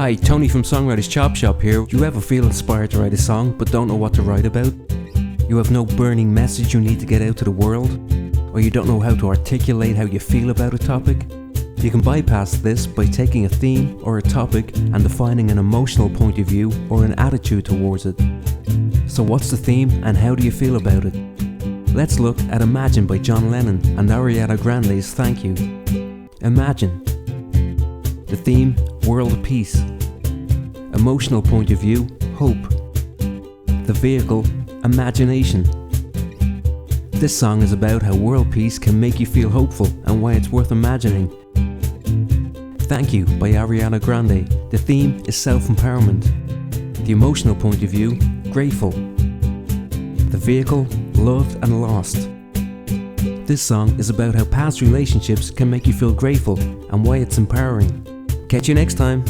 Hi, Tony from Songwriters Chop Shop here. Do you ever feel inspired to write a song but don't know what to write about? You have no burning message you need to get out to the world? Or you don't know how to articulate how you feel about a topic? You can bypass this by taking a theme or a topic and defining an emotional point of view or an attitude towards it. So what's the theme and how do you feel about it? Let's look at Imagine by John Lennon and Ariana Grande's Thank You. Imagine. The theme, world peace. Emotional point of view, hope. The vehicle, imagination. This song is about how world peace can make you feel hopeful and why it's worth imagining. Thank You by Ariana Grande. The theme is self-empowerment. The emotional point of view, grateful. The vehicle, loved and lost. This song is about how past relationships can make you feel grateful and why it's empowering. Catch you next time.